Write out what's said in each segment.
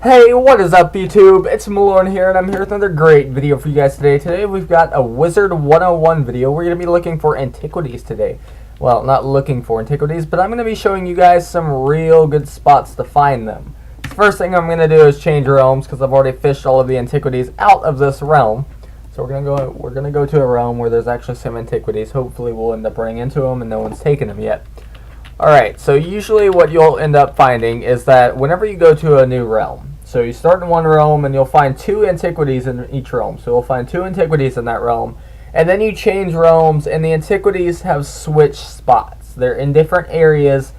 Hey, what is up YouTube? It's Mellori here, and I'm here with another great video for you guys today. Today we've got a Wizard101 video. We're going to be looking for Antiquities today. Well, not looking for Antiquities, but I'm going to be showing you guys some real good spots to find them. The first thing I'm going to do is change realms, because I've already fished all of the Antiquities out of this realm. So we're going to go to a realm where there's actually some Antiquities. Hopefully we'll end up running into them and no one's taken them yet. Alright, so usually what you'll end up finding is that whenever you go to a new realm, so you start in one realm and you'll find two Antiquities in each realm. So you'll find two Antiquities in that realm. And then you change realms and the Antiquities have switched spots. They're in different areas,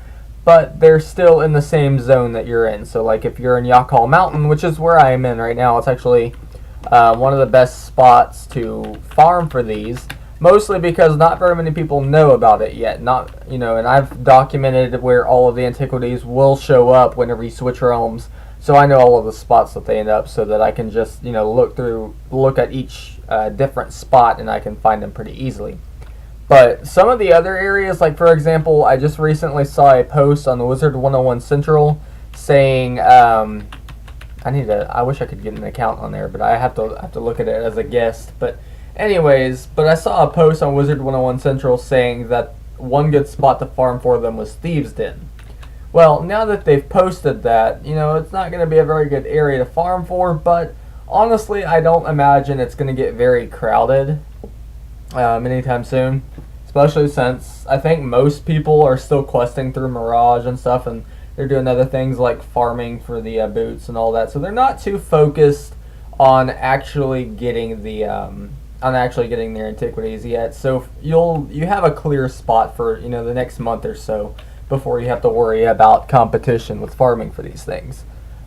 but they're still in the same zone that you're in. So like if you're in Yakal Mountain, which is where I am in right now, it's actually one of the best spots to farm for these. Mostly because not very many people know about it yet. And I've documented where all of the Antiquities will show up whenever you switch realms. So I know all of the spots that they end up, so that I can just, look at each different spot and I can find them pretty easily. But some of the other areas, like for example, I just recently saw a post on the Wizard101 Central saying, I wish I could get an account on there, but I have to look at it as a guest. But anyways, I saw a post on Wizard101 Central saying that one good spot to farm for them was Thieves' Den. Well, now that they've posted that, it's not going to be a very good area to farm for, but honestly, I don't imagine it's going to get very crowded anytime soon, especially since I think most people are still questing through Mirage and stuff, and they're doing other things like farming for the boots and all that, so they're not too focused on actually getting their Antiquities yet. So you have a clear spot for the next month or so before you have to worry about competition with farming for these things.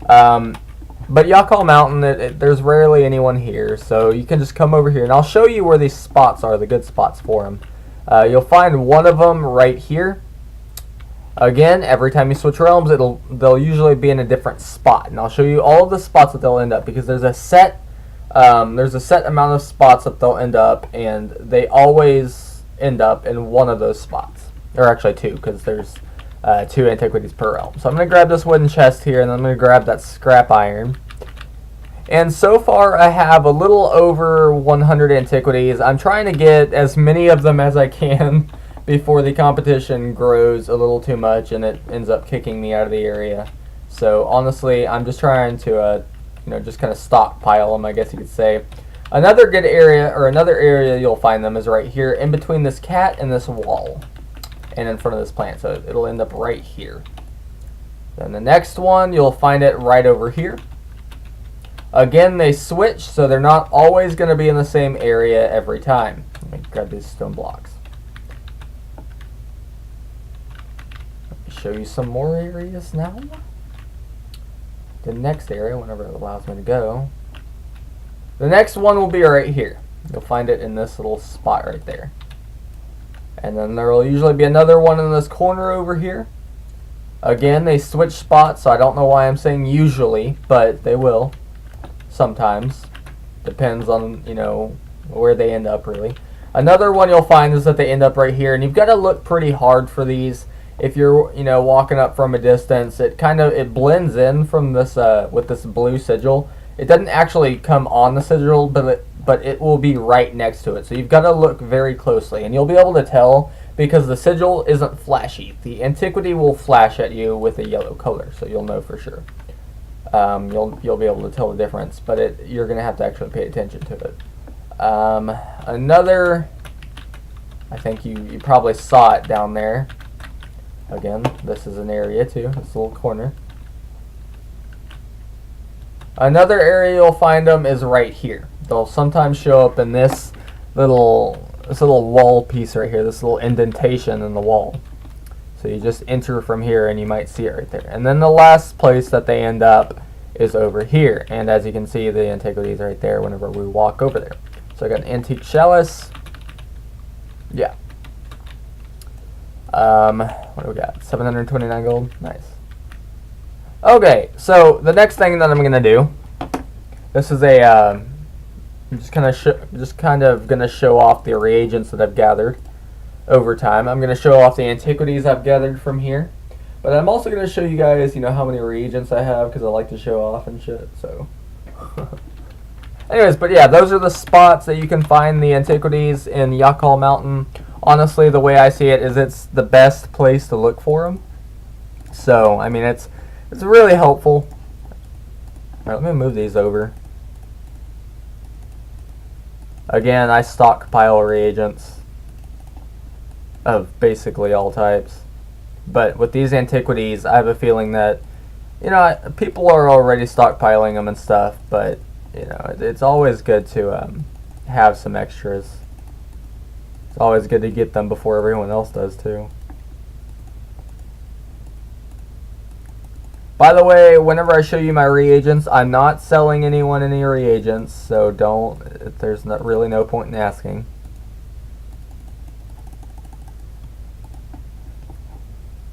But Yakal Mountain, there's rarely anyone here, so you can just come over here, and I'll show you where these spots are, the good spots for them. You'll find one of them right here. Again, every time you switch realms, they'll usually be in a different spot, and I'll show you all of the spots that they'll end up, because there's a set amount of spots that they'll end up, and they always end up in one of those spots, or actually two, because there's two Antiquities per realm. So I'm going to grab this wooden chest here, and I'm going to grab that scrap iron. And so far I have a little over 100 Antiquities. I'm trying to get as many of them as I can before the competition grows a little too much and it ends up kicking me out of the area. So honestly, I'm just trying to just kind of stockpile them, I guess you could say. Another good area, or another area you'll find them, is right here in between this cat and this wall, and in front of this plant, so it'll end up right here. Then the next one, you'll find it right over here. Again, they switch, so they're not always going to be in the same area every time. Let me grab these stone blocks. Let me show you some more areas now. The next area, whenever it allows me to go. The next one will be right here. You'll find it in this little spot right there. And then there will usually be another one in this corner over here. Again, they switch spots, so I don't know why I'm saying usually, but they will sometimes. Depends on, where they end up, really. Another one you'll find is that they end up right here, and you've got to look pretty hard for these. If you're, walking up from a distance, it blends in from this, with this blue sigil. It doesn't actually come on the sigil, but it will be right next to it. So you've got to look very closely, and you'll be able to tell because the sigil isn't flashy. The Antiquity will flash at you with a yellow color, so you'll know for sure. You'll be able to tell the difference, but you're going to have to actually pay attention to it. Another, I think you probably saw it down there. Again, this is an area too, this little corner. Another area you'll find them is right here. They'll sometimes show up in this little wall piece right here, this little indentation in the wall. So you just enter from here and you might see it right there. And then the last place that they end up is over here. And as you can see, the Antiquities right there whenever we walk over there. So I got an antique chalice. Yeah. What do we got? 729 gold. Nice. Okay, so the next thing that I'm gonna do, this is I'm just kind of gonna show off the reagents that I've gathered over time. I'm gonna show off the Antiquities I've gathered from here, But I'm also going to show you guys, how many reagents I have, because I like to show off and shit, so. Anyways, but yeah, those are the spots that you can find the Antiquities in Yakal Mountain. Honestly, the way I see it is it's the best place to look for them. So, I mean, it's really helpful. Alright, let me move these over. Again, I stockpile reagents of basically all types. But with these Antiquities, I have a feeling that, people are already stockpiling them and stuff, but, it's always good to have some extras. It's always good to get them before everyone else does, too. By the way, whenever I show you my reagents, I'm not selling anyone any reagents, so there's really no point in asking.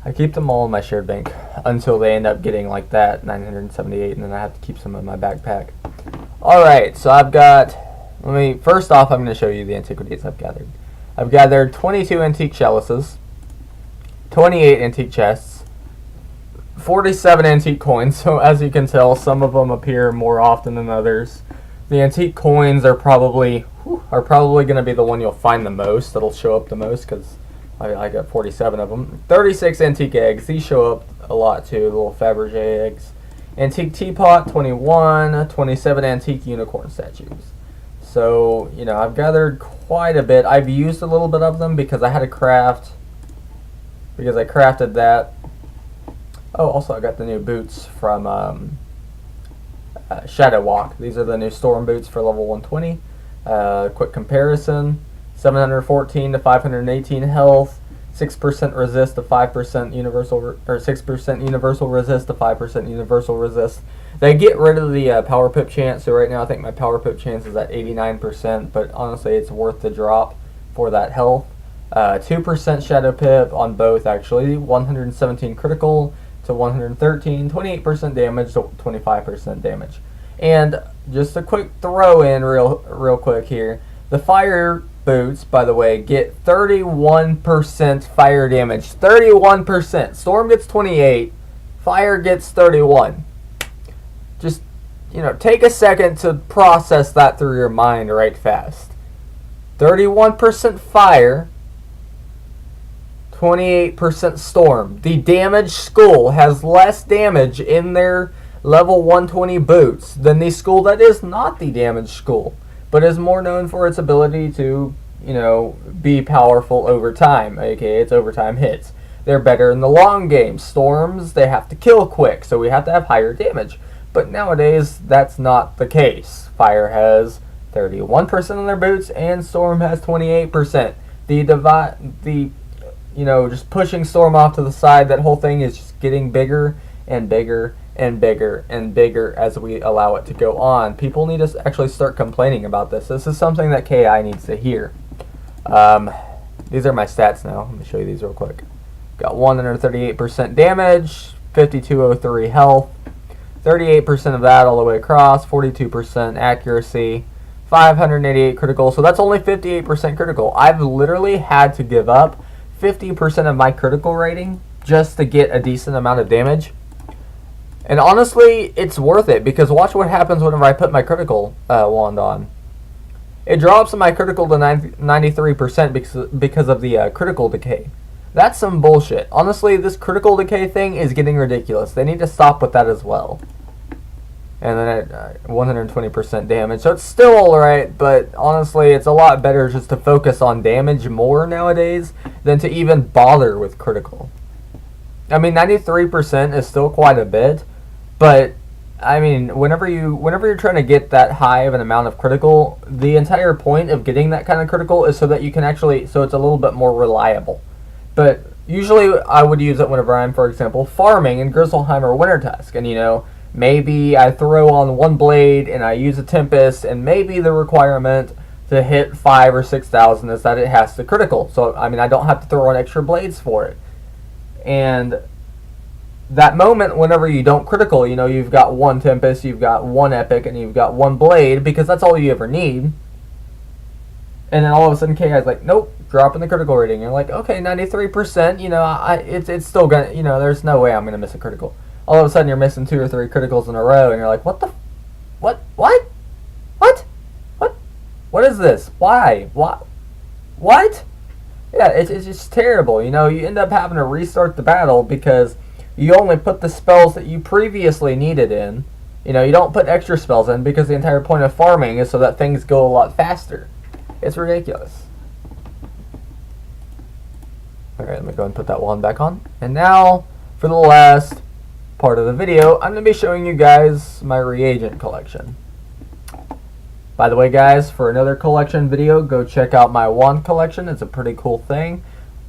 I keep them all in my shared bank until they end up getting like that, 978, and then I have to keep some in my backpack. Alright, so first off, I'm going to show you the Antiquities I've gathered. I've gathered 22 antique chalices, 28 antique chests, 47 antique coins, so as you can tell, some of them appear more often than others. The antique coins are probably going to be the one you'll find the most, that'll show up the most, because I got 47 of them. 36 antique eggs, these show up a lot too, the little Fabergé eggs. Antique teapot, 21, 27 antique unicorn statues. So, I've gathered quite a bit. I've used a little bit of them because I had to craft, because I crafted that. Oh, also I got the new boots from Shadow Walk. These are the new storm boots for level 120. Quick comparison, 714 to 518 health, 6% resist to 5% universal, or 6% universal resist to 5% universal resist. They get rid of the power pip chance, so right now I think my power pip chance is at 89%, but honestly it's worth the drop for that health. 2% shadow pip on both actually, 117 critical to 113, 28% damage to 25% damage. And just a quick throw in real quick here, the fire boots, by the way, get 31% fire damage. 31%. Storm gets 28. Fire gets 31. Just, take a second to process that through your mind right fast. 31% fire, 28% storm. The damaged skull has less damage in their level 120 boots than the skull that is not the damaged skull, but is more known for its ability to, be powerful over time, aka its overtime hits. They're better in the long game. Storms, they have to kill quick, so we have to have higher damage. But nowadays, that's not the case. Fire has 31% on their boots, and Storm has 28%. Just pushing Storm off to the side, that whole thing is just getting bigger and bigger and bigger and bigger as we allow it to go on. People need to actually start complaining about this. This is something that KI needs to hear. These are my stats now. Let me show you these real quick. Got 138% damage, 5203 health, 38% of that all the way across, 42% accuracy, 588 critical. So that's only 58% critical. I've literally had to give up 50% of my critical rating just to get a decent amount of damage. And honestly, it's worth it, because watch what happens whenever I put my critical wand on. It drops my critical to 93% because of the critical decay. That's some bullshit. Honestly, this critical decay thing is getting ridiculous. They need to stop with that as well. And then at 120% damage. So it's still alright, but honestly, it's a lot better just to focus on damage more nowadays than to even bother with critical. I mean, 93% is still quite a bit, but I mean, whenever you're trying to get that high of an amount of critical, the entire point of getting that kind of critical is so that you can actually, so it's a little bit more reliable. But usually I would use it whenever I'm, for example, farming in Grizzleheim or Wintertusk, and maybe I throw on one blade and I use a Tempest, and maybe the requirement to hit 5,000 or 6,000 is that it has to critical. So I mean, I don't have to throw on extra blades for it. And that moment whenever you don't critical, you've got one Tempest, you've got one Epic, and you've got one Blade, because that's all you ever need. And then all of a sudden KI's like, nope, dropping the critical rating. You're like, okay, 93%, you know, it's still gonna, you know, there's no way I'm gonna miss a critical. All of a sudden you're missing 2 or 3 criticals in a row, and you're like, what? What is this? Why? What? Yeah, it's just terrible. You know, you end up having to restart the battle because you only put the spells that you previously needed in. You know, you don't put extra spells in because the entire point of farming is so that things go a lot faster. It's ridiculous. Alright, let me go and put that one back on. And now, for the last part of the video, I'm going to be showing you guys my reagent collection. By the way, guys, for another collection video, go check out my wand collection. It's a pretty cool thing.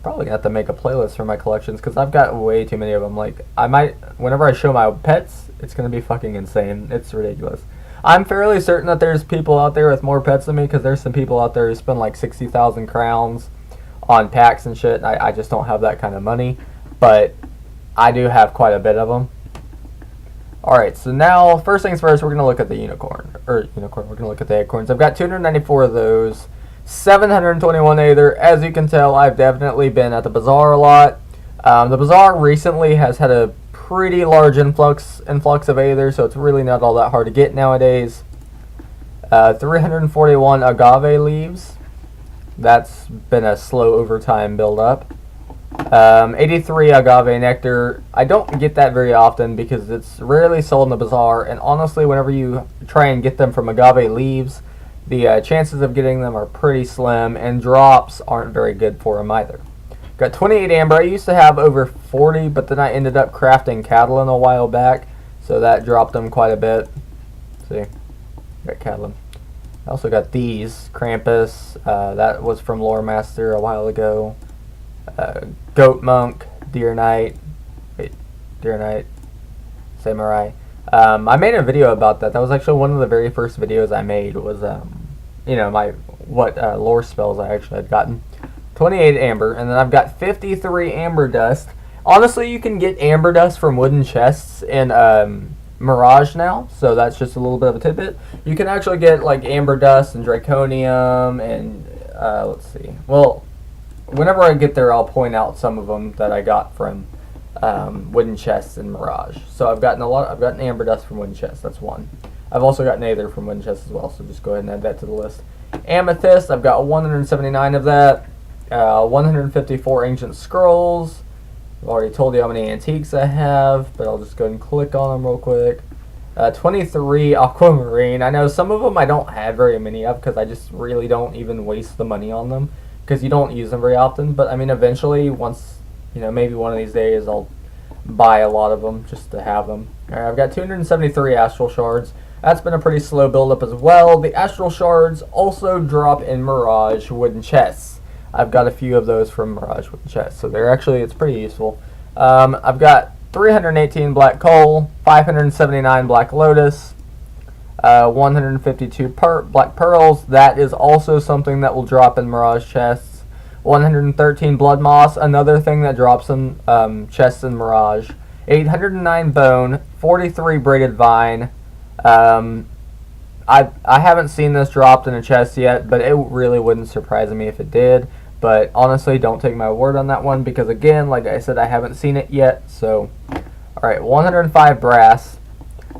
Probably going to have to make a playlist for my collections because I've got way too many of them. Like, I might, whenever I show my pets, it's going to be fucking insane. It's ridiculous. I'm fairly certain that there's people out there with more pets than me because there's some people out there who spend like 60,000 crowns on packs and shit. I just don't have that kind of money, but I do have quite a bit of them. Alright, so now, first things first, we're going to look at the unicorn. We're going to look at the acorns. I've got 294 of those, 721 Aether. As you can tell, I've definitely been at the bazaar a lot. The bazaar recently has had a pretty large influx of Aether, so it's really not all that hard to get nowadays. 341 agave leaves. That's been a slow overtime build up. 83 agave nectar. I don't get that very often because it's rarely sold in the bazaar, and honestly, whenever you try and get them from agave leaves, the chances of getting them are pretty slim, and drops aren't very good for them either. Got 28 amber. I used to have over 40, but then I ended up crafting Catalan a while back, so that dropped them quite a bit. See, got Catalan. I also got these Krampus. That was from Lore Master a while ago. Goat Monk, Deer Knight, Samurai. I made a video about that. That was actually one of the very first videos I made. Was you know, what lore spells I actually had gotten. 28 amber, and then I've got 53 amber dust. Honestly, you can get amber dust from wooden chests in Mirage now, so that's just a little bit of a tidbit. You can actually get like amber dust and draconium, and let's see. Well, whenever I get there, I'll point out some of them that I got from wooden chests in Mirage. So I've gotten amber dust from wooden chests. That's one. I've also gotten Aether from wooden chests as well. So just go ahead and add that to the list. Amethyst, I've got 179 of that. 154 ancient scrolls. I've already told you how many antiques I have, but I'll just go ahead and click on them real quick. 23 aquamarine. I know some of them I don't have very many of because I just really don't even waste the money on them because you don't use them very often. But I mean, eventually, once, you know, maybe one of these days I'll buy a lot of them just to have them. Alright, I've got 273 astral shards. That's been a pretty slow build-up as well. The astral shards also drop in Mirage wooden chests. I've got a few of those from Mirage wooden chests, so they're actually, it's pretty useful. I've got 318 black coal, 579 black lotus, 152 black pearls. That is also something that will drop in Mirage chests. 113 blood moss, another thing that drops in chests in Mirage. 809 bone, 43 braided vine. I haven't seen this dropped in a chest yet, but it really wouldn't surprise me if it did. But honestly, don't take my word on that one because, again, like I said, I haven't seen it yet. So, alright, 105 brass,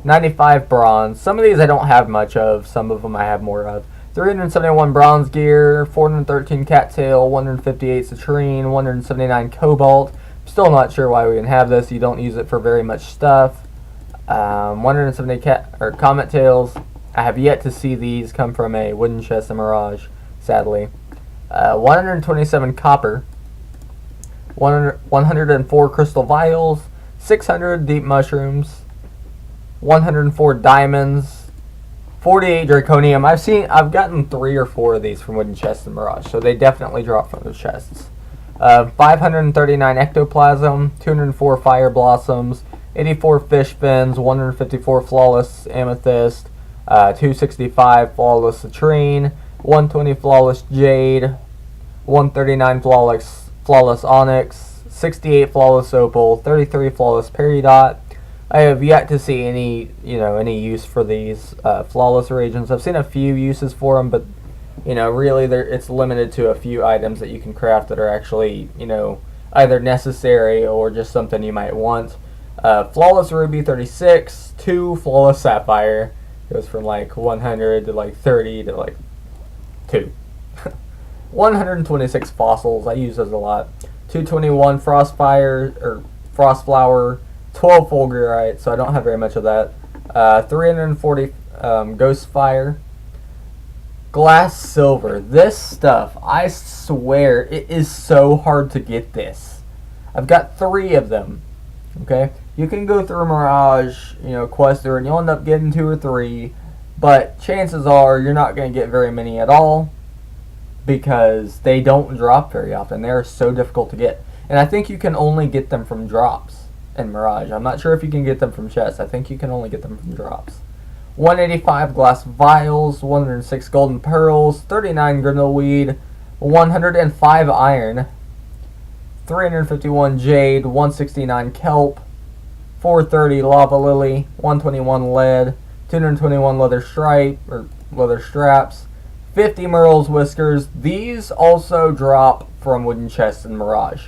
95 bronze. Some of these I don't have much of. Some of them I have more of. 371 bronze gear, 413 cattail, 158 citrine, 179 cobalt. Still not sure why we even have this. You don't use it for very much stuff. 170 comet tails. I have yet to see these come from a wooden chest in Mirage, sadly. 127 copper, 104 crystal vials, 600 deep mushrooms, 104 diamonds, 48 draconium. I've gotten 3 or 4 of these from wooden chests in Mirage, so they definitely drop from those chests. 539 ectoplasm, 204 fire blossoms, 84 fish fins, 154 flawless amethyst, 265 flawless citrine, 120 flawless jade, 139 flawless onyx, 68 flawless opal, 33 flawless peridot. I have yet to see any use for these flawless reagents. I've seen a few uses for them, but really it's limited to a few items that you can craft that are actually, either necessary or just something you might want. Flawless Ruby 36, 2 Flawless Sapphire. Goes from like 100 to like 30 to like 2. 126 Fossils, I use those a lot. 221 Frostfire, or Frostflower, 12 Fulgurite, so I don't have very much of that. 340 Ghostfire. Glass Silver. This stuff, I swear, it is so hard to get this. I've got 3 of them. Okay? You can go through Mirage, quest through, and you'll end up getting 2 or 3, but chances are you're not going to get very many at all because they don't drop very often. They're so difficult to get. And I think you can only get them from drops in Mirage. I'm not sure if you can get them from chests. I think you can only get them from drops. 185 Glass Vials, 106 Golden Pearls, 39 Grinnellweed, 105 Iron, 351 Jade, 169 Kelp, 430 Lava Lily, 121 Lead, 221 Leather Stripe, or Leather Straps, 50 Merle's Whiskers. These also drop from wooden chests in Mirage.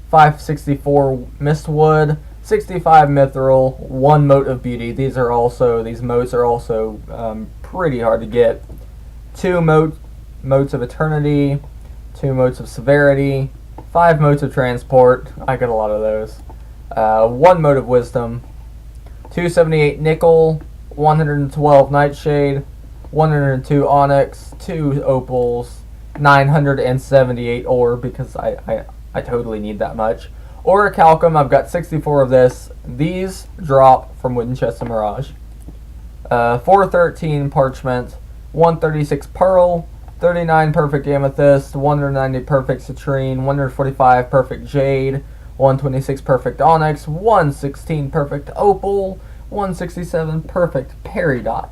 564 Mistwood, 65 Mithril, 1 Mote of Beauty. These motes are also pretty hard to get. 2 Motes of Eternity, 2 Motes of Severity, 5 Motes of Transport. I got a lot of those. 1 Mote of Wisdom, 278 Nickel, 112 Nightshade, 102 Onyx, 2 Opals, 978 Ore, because I totally need that much. Orichalcum, I've got 64 of this. These drop from wooden chests in Mirage. 413 Parchment, 136 Pearl, 39 Perfect Amethyst, 190 Perfect Citrine, 145 Perfect Jade, 126 Perfect Onyx, 116 Perfect Opal, 167 Perfect Peridot,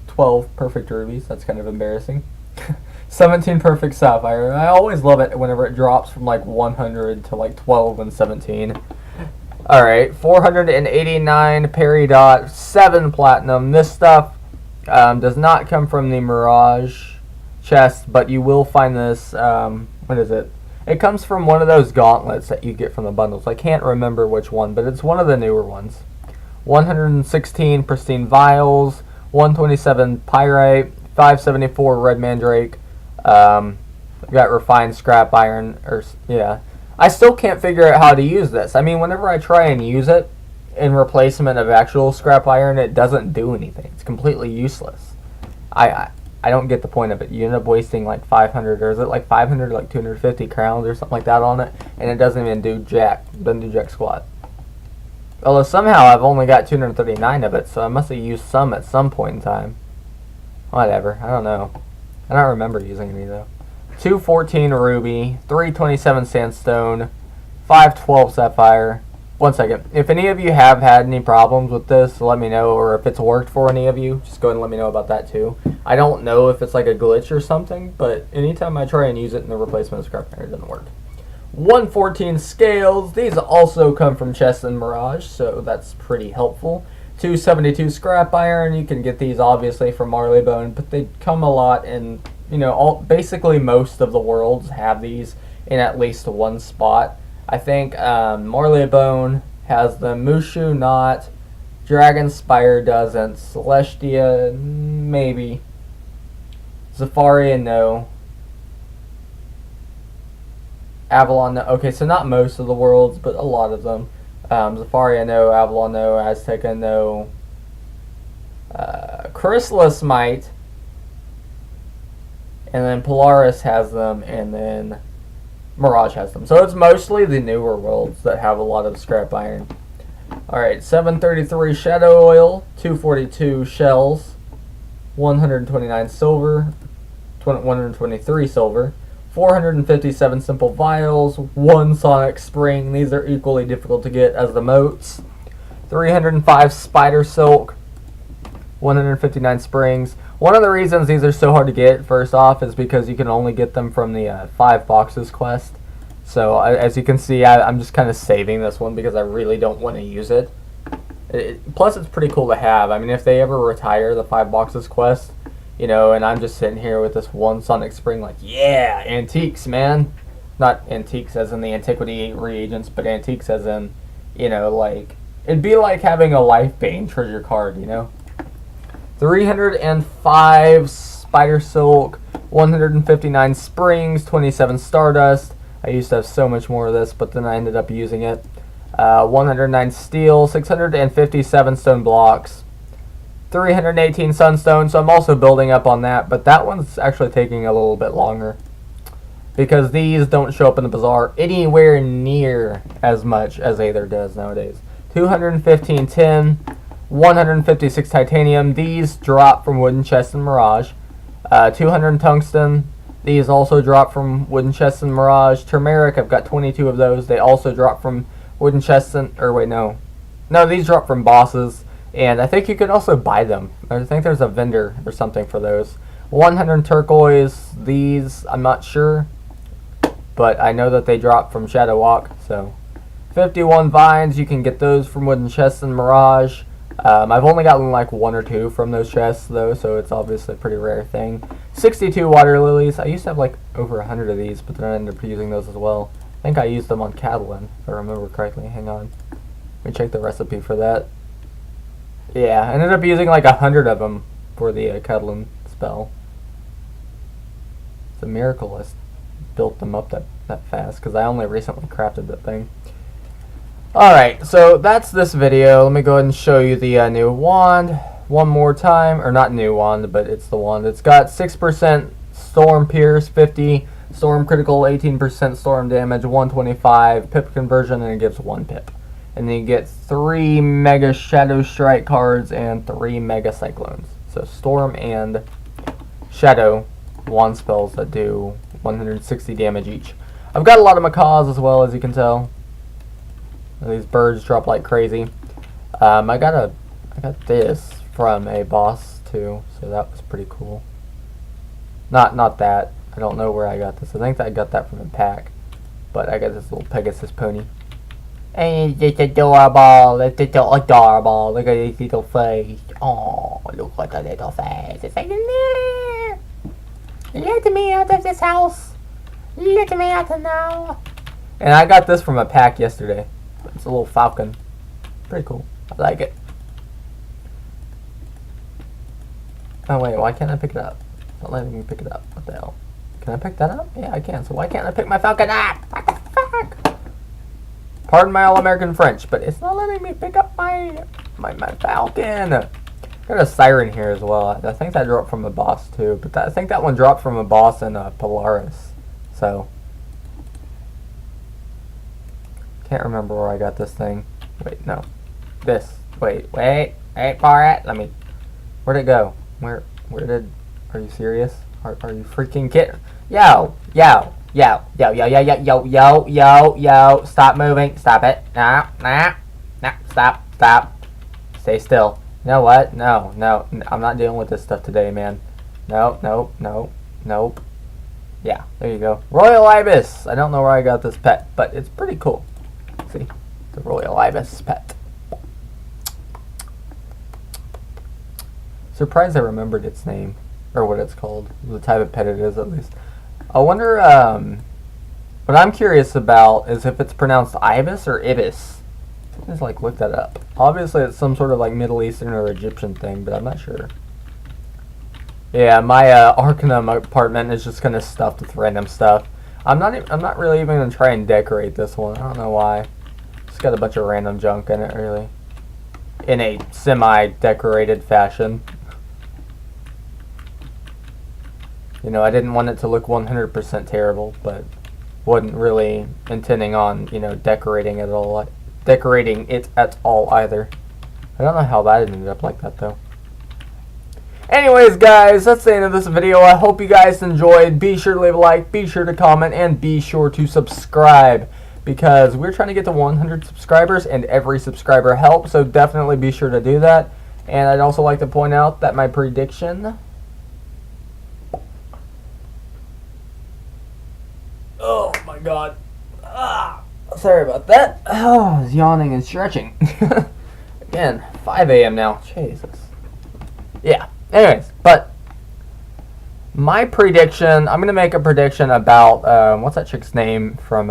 12 Perfect Rubies, that's kind of embarrassing. 17 Perfect Sapphire. I always love it whenever it drops from like 100 to like 12 and 17. Alright, 489 Peridot, 7 Platinum. This stuff does not come from the Mirage chest, but you will find this, what is it? It comes from one of those gauntlets that you get from the bundles. I can't remember which one, but it's one of the newer ones. 116 Pristine Vials, 127 Pyrite, 574 Red Mandrake. I've got Refined Scrap Iron, I still can't figure out how to use this. I mean, whenever I try and use it in replacement of actual scrap iron, it doesn't do anything. It's completely useless. I don't get the point of it. You end up wasting like 500, or is it like 500, like 250 crowns or something like that on it, and it doesn't even do jack. Doesn't do jack squat. Although somehow I've only got 239 of it, so I must have used some at some point in time. Whatever. I don't know. I don't remember using any though. 214 Ruby, 327 Sandstone, 512 Sapphire. One second. If any of you have had any problems with this, let me know, or if it's worked for any of you, just go ahead and let me know about that too. I don't know if it's like a glitch or something, but anytime I try and use it in the replacement of scrap iron, it doesn't work. 114 Scales. These also come from chests in Mirage, so that's pretty helpful. 272 Scrap Iron. You can get these obviously from Marleybone, but they come a lot in, basically most of the worlds have these in at least one spot. I think Marleybone has them, Mushu not, Dragonspire doesn't, Celestia maybe, Zafaria no, Avalon no. Okay, so not most of the worlds, but a lot of them. Zafaria no, Avalon no, Azteca no, Chrysalis might, and then Polaris has them, and then Mirage has them. So it's mostly the newer worlds that have a lot of scrap iron. Alright, 733 Shadow Oil, 242 Shells, 129 Silver, 123 Silver, 457 Simple Vials, 1 Sonic Spring. These are equally difficult to get as the motes. 305 Spider Silk, 159 Springs. One of the reasons these are so hard to get, first off, is because you can only get them from the 5 boxes quest. So, as you can see, I'm just kind of saving this one because I really don't want to use it. Plus, it's pretty cool to have. I mean, if they ever retire the 5 boxes quest, You know, and I'm just sitting here with this one Sonic Spring like, yeah, antiques, man. Not antiques as in the Antiquity reagents, but antiques as in, you know, like, it'd be like having a Life Bane treasure card, you know? 305 Spider Silk, 159 Springs, 27 Stardust. I used to have so much more of this, but then I ended up using it. 109 Steel, 657 Stone Blocks, 318 Sunstone, so I'm also building up on that, but that one's actually taking a little bit longer because these don't show up in the bazaar anywhere near as much as Aether does nowadays. 215 Tin, 156 Titanium. These drop from Wooden Chest and Mirage. 200 Tungsten. These also drop from Wooden Chest and Mirage. Turmeric, I've got 22 of those. They also drop from Wooden Chests and... or wait, no. No, these drop from bosses. And I think you can also buy them. I think there's a vendor or something for those. 100 Turquoise. These, I'm not sure. But I know that they drop from Shadow Walk. So, 51 Vines. You can get those from Wooden Chests and Mirage. I've only gotten like 1 or 2 from those chests though, so it's obviously a pretty rare thing. 62 Water Lilies. I used to have like over 100 of these, but then I ended up using those as well. I think I used them on Catalan, if I remember correctly. Hang on. Let me check the recipe for that. Yeah, I ended up using like 100 of them for the Catalan spell. It's a miracle I built them up that fast, because I only recently crafted that thing. Alright, so that's this video. Let me go ahead and show you the new wand one more time. Or not new wand, but it's the wand. It's got 6% Storm Pierce, 50 Storm Critical, 18% Storm Damage, 125 Pip Conversion, and it gives 1 Pip. And then you get 3 Mega Shadow Strike cards and 3 Mega Cyclones. So Storm and Shadow wand spells that do 160 damage each. I've got a lot of macaws as well, as you can tell. These birds drop like crazy. I got this from a boss too, so that was pretty cool. Not that. I don't know where I got this. I think that I got that from a pack. But I got this little Pegasus pony. And it's adorable. It's adorable. Look at his little face. Oh, look at the little face. It's like, nah. Let me out of this house. Let me out now. And I got this from a pack yesterday. It's a little falcon. Pretty cool. I like it. Oh wait, why can't I pick it up? It's not letting me pick it up. What the hell? Can I pick that up? Yeah, I can. So why can't I pick my falcon up? What the fuck? Pardon my all-American French, but it's not letting me pick up my falcon. Got a siren here as well. I think that dropped from a boss too, but I think that one dropped from a boss in Polaris. So can't remember where I got this thing. Wait, no. This. Wait for it. Let me. Where'd it go? Where did? Are you serious? Are you freaking kidding? Yo. Stop moving. Stop it. No. Stop. Stay still. You know what? No. I'm not dealing with this stuff today, man. Nope. Yeah, there you go. Royal Ibis. I don't know where I got this pet, but it's pretty cool. See, the Royal Ibis pet. Surprised I remembered its name, or what it's called, the type of pet it is at least. I wonder, what I'm curious about is if it's pronounced Ibis or Ibis. Just like look that up. Obviously it's some sort of like Middle Eastern or Egyptian thing, but I'm not sure. Yeah, my Arcanum apartment is just kind of stuffed with random stuff. I'm not really even gonna try and decorate this one. I don't know why. It's got a bunch of random junk in it, really. In a semi-decorated fashion. You know, I didn't want it to look 100% terrible, but wasn't really intending on, you know, decorating it at all either. I don't know how that ended up like that though. Anyways, guys, that's the end of this video. I hope you guys enjoyed. Be sure to leave a like, be sure to comment, and be sure to subscribe, because we're trying to get to 100 subscribers, and every subscriber helps, so definitely be sure to do that. And I'd also like to point out that my prediction... Oh my god. Sorry about that. Oh, I was yawning and stretching. Again, 5 a.m. now. Jesus. Yeah. Anyways, but My prediction, I'm going to make a prediction about, what's that chick's name from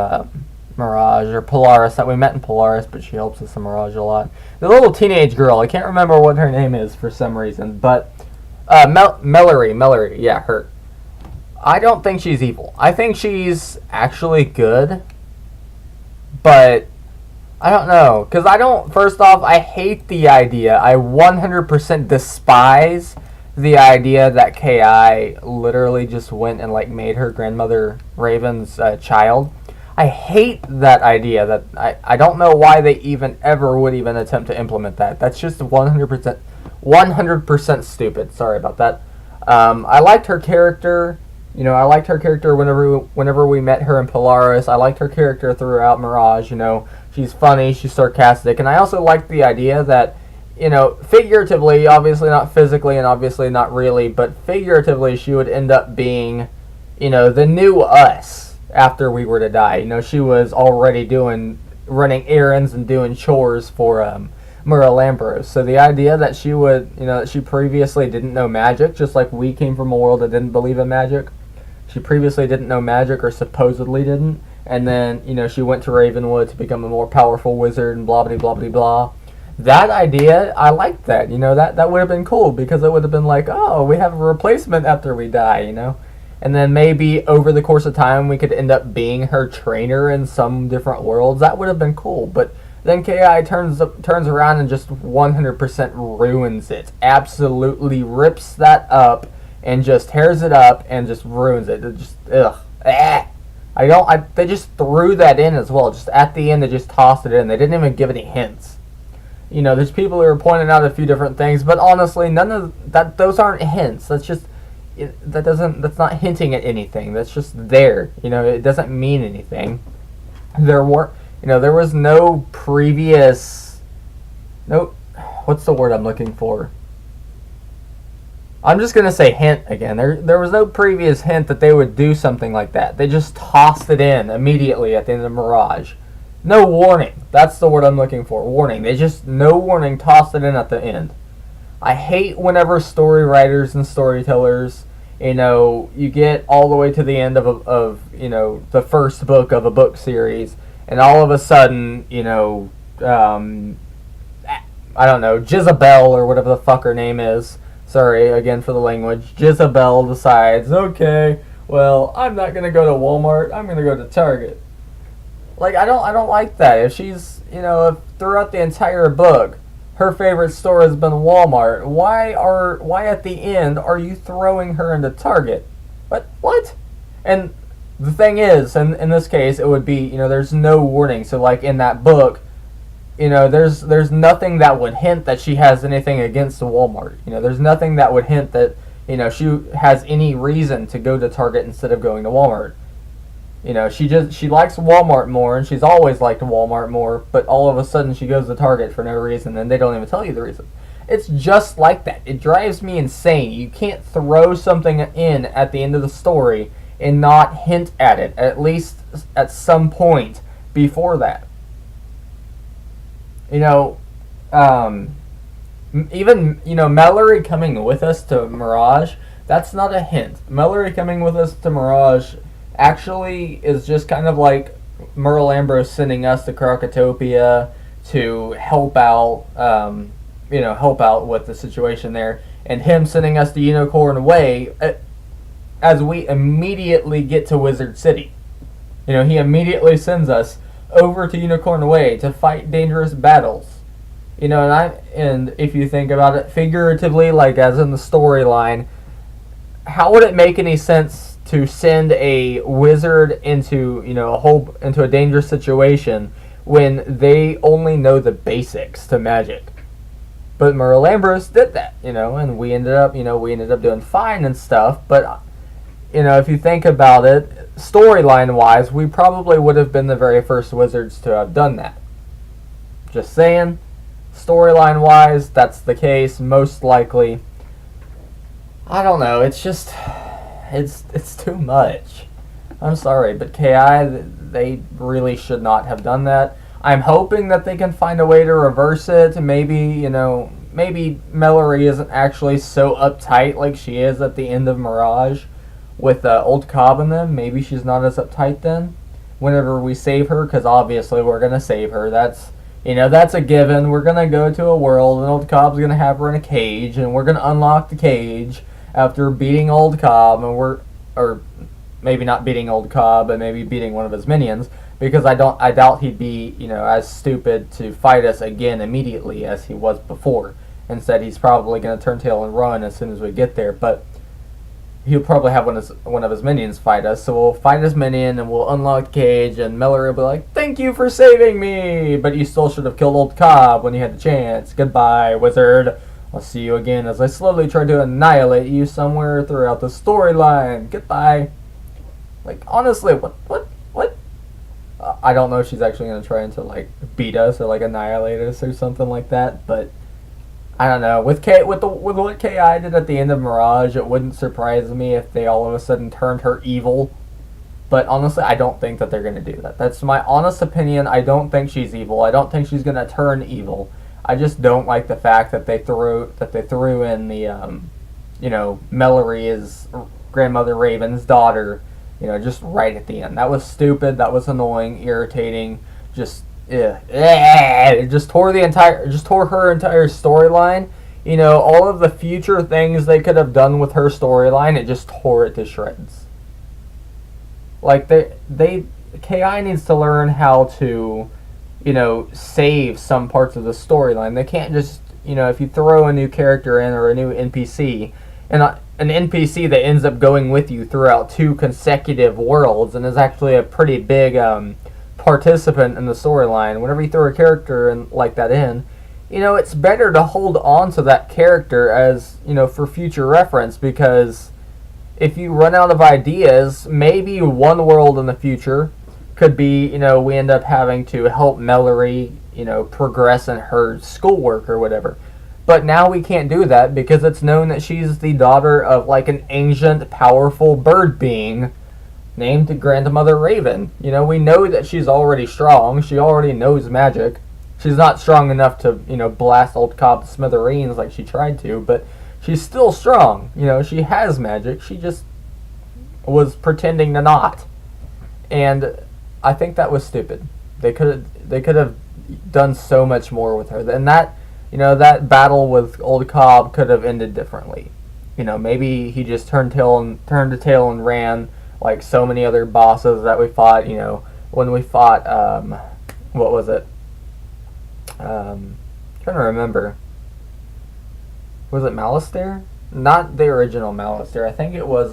Mirage, or Polaris, that we met in Polaris, but she helps us in Mirage a lot. The little teenage girl, I can't remember what her name is for some reason, but Mellori, yeah, her. I don't think she's evil. I think she's actually good, but I don't know, because first off, I hate the idea, I 100% despise the idea that KI literally just went and like made her grandmother Raven's child. I hate that idea. That I don't know why they even ever would even attempt to implement that. That's just 100% stupid. Sorry about that. I liked her character. You know, I liked her character whenever we met her in Polaris. I liked her character throughout Mirage. You know, she's funny, she's sarcastic, and I also liked the idea that, you know, figuratively, obviously not physically and obviously not really, but figuratively she would end up being, you know, the new us after we were to die. You know, she was already running errands and doing chores for Mirage. So the idea that she would, you know, that she previously didn't know magic, just like we came from a world that didn't believe in magic. She previously didn't know magic, or supposedly didn't, and then, you know, she went to Ravenwood to become a more powerful wizard and blah blah blah blah blah. That idea, I liked that. You know, that would have been cool, because it would have been like, oh, we have a replacement after we die, you know? And then maybe over the course of time we could end up being her trainer in some different worlds. That would have been cool, but then KI turns around and just 100% ruins it. Absolutely rips that up and just tears it up and just ruins it. It just, ugh. They just threw that in as well. Just at the end, they just tossed it in. They didn't even give any hints. You know, there's people who are pointing out a few different things, but honestly, none of that. Those aren't hints. That's just that's not hinting at anything. That's just there. You know, it doesn't mean anything. There was no previous. What's the word I'm looking for? I'm just gonna say hint again. There was no previous hint that they would do something like that. They just tossed it in immediately at the end of Mirage. No warning. That's the word I'm looking for. Warning. They just, no warning, tossed it in at the end. I hate whenever story writers and storytellers, you know, you get all the way to the end of you know, the first book of a book series, and all of a sudden, you know, I don't know, Jezebel or whatever the fuck her name is. Sorry again for the language. Jezebel decides, okay, well, I'm not gonna go to Walmart. I'm gonna go to Target. Like, I don't like that. If she's, you know, if throughout the entire book, her favorite store has been Walmart, why at the end are you throwing her into Target? What? And the thing is, in this case, it would be, you know, there's no warning. So, like, in that book, you know, there's nothing that would hint that she has anything against Walmart. You know, there's nothing that would hint that, you know, she has any reason to go to Target instead of going to Walmart. You know, she likes Walmart more, and she's always liked Walmart more, but all of a sudden she goes to Target for no reason, and they don't even tell you the reason. It's just like that. It drives me insane. You can't throw something in at the end of the story and not hint at it, at least at some point before that. You know, even, you know, Mellori coming with us to Mirage, that's not a hint. Mellori coming with us to Mirage actually is just kind of like Mirage sending us to Krakatopia to help out, you know, help out with the situation there, and him sending us to Unicorn Way as we immediately get to Wizard City. You know, he immediately sends us over to Unicorn Way to fight dangerous battles. You know, and if you think about it figuratively, like as in the storyline, how would it make any sense to send a wizard into, you know, into a dangerous situation when they only know the basics to magic? But Mirage did that, you know, and we ended up doing fine and stuff. But, you know, if you think about it, storyline wise, we probably would have been the very first wizards to have done that. Just saying, storyline wise, that's the case, most likely. I don't know, it's just, it's too much. I'm sorry, but KI, they really should not have done that. I'm hoping that they can find a way to reverse it. Maybe, you know, maybe Mellori isn't actually so uptight like she is at the end of Mirage. with old Cobb in them. Maybe she's not as uptight then whenever we save her, because obviously we're going to save her. That's, that's a given. We're going to go to a world, and old Cobb's going to have her in a cage, and we're going to unlock the cage after beating old Cobb, and or maybe not beating old Cobb, but maybe beating one of his minions, because I doubt he'd be, as stupid to fight us again immediately as he was before. Instead, he's probably going to turn tail and run as soon as we get there, but he'll probably have one of his minions fight us, so we'll fight his minion, and we'll unlock the cage, and Mellori will be like, "Thank you for saving me, but you still should have killed old Cobb when you had the chance. Goodbye, wizard. I'll see you again as I slowly try to annihilate you somewhere throughout the storyline. Goodbye." Like, honestly, what? I don't know if she's actually going to try to, like, beat us or, like, annihilate us or something like that, but I don't know. With what KI did at the end of Mirage, it wouldn't surprise me if they all of a sudden turned her evil. But honestly, I don't think that they're going to do that. That's my honest opinion. I don't think she's evil. I don't think she's going to turn evil. I just don't like the fact that they threw in the Mellori is grandmother Raven's daughter, just right at the end. That was stupid. That was annoying, irritating. It just tore her entire storyline. All of the future things they could have done with her storyline, it just tore it to shreds. Like KI needs to learn how to, save some parts of the storyline. They can't just, if you throw a new character in or a new NPC, and an NPC that ends up going with you throughout 2 consecutive worlds and is actually a pretty big participant in the storyline. Whenever you throw a character like that in, it's better to hold on to that character as, for future reference, because if you run out of ideas, maybe one world in the future could be, we end up having to help Mellori, progress in her schoolwork or whatever. But now we can't do that because it's known that she's the daughter of, like, an ancient, powerful bird being named Grandmother Raven. We know that she's already strong. She already knows magic. She's not strong enough to, blast old Cobb to smithereens like she tried to, but she's still strong. She has magic. She just was pretending to not. And I think that was stupid. They could have done so much more with her. And that battle with old Cobb could have ended differently. Maybe he just turned the tail and ran, like so many other bosses that we fought. When we fought, what was it? Trying to remember. Was it Malastare? Not the original Malastare. I think it was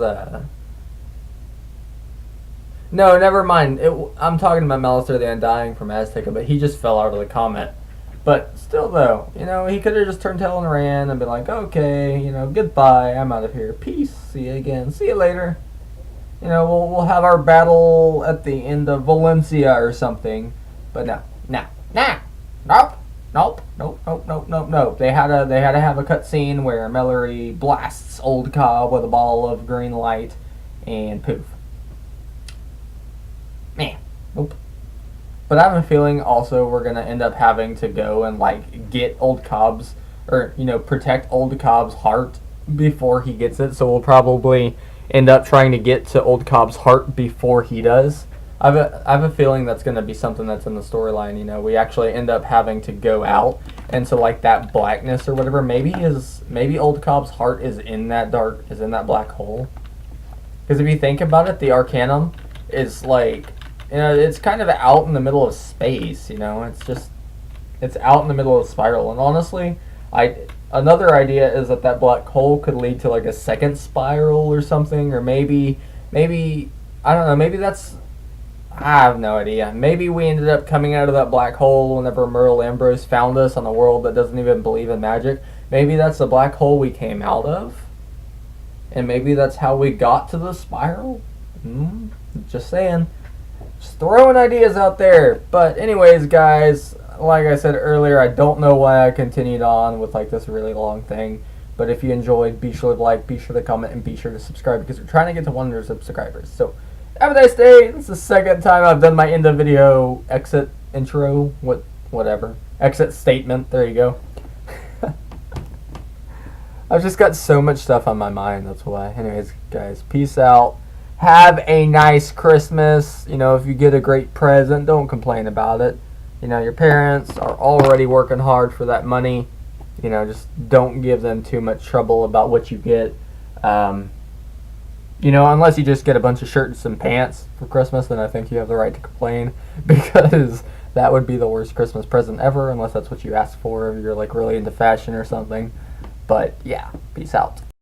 No, never mind. I'm talking about Malastare the Undying from Azteca, but he just fell out of the comment. But still, though, he could have just turned tail and ran and been like, "Okay, goodbye, I'm out of here. Peace, see you again, see you later." We'll have our battle at the end of Valencia or something. But no. Nope. They had to have a cutscene where Mellori blasts old Cobb with a ball of green light, and poof. Nope. But I have a feeling also we're going to end up having to go and, like, get old Cobb's, or, protect old Cobb's heart before he gets it. So we'll probably end up trying to get to old Cobb's heart before he does. I have a feeling that's going to be something that's in the storyline. We actually end up having to go out into, like, that blackness or whatever. Maybe old Cobb's heart is in that black hole. Because if you think about it, the Arcanum is, like, it's kind of out in the middle of space, it's out in the middle of the spiral. And honestly, another idea is that black hole could lead to, like, a second spiral or something, or maybe, I don't know, I have no idea. Maybe we ended up coming out of that black hole whenever Merle Ambrose found us on a world that doesn't even believe in magic. Maybe that's the black hole we came out of, and maybe that's how we got to the spiral. Just saying. Just throwing ideas out there. But anyways, guys, like I said earlier, I don't know why I continued on with, like, this really long thing. But if you enjoyed, be sure to like, be sure to comment, and be sure to subscribe, because we're trying to get to 100 subscribers. So have a nice day. This is the second time I've done my end of video exit intro, whatever. Exit statement. There you go. I've just got so much stuff on my mind, that's why. Anyways, guys, peace out. Have a nice Christmas. You know, if you get a great present, don't complain about it. You know, your parents are already working hard for that money. You know, just don't give them too much trouble about what you get. You know, unless you just get a bunch of shirts and pants for Christmas, then I think you have the right to complain, because that would be the worst Christmas present ever, unless that's what you asked for, if you're like really into fashion or something. But yeah, peace out.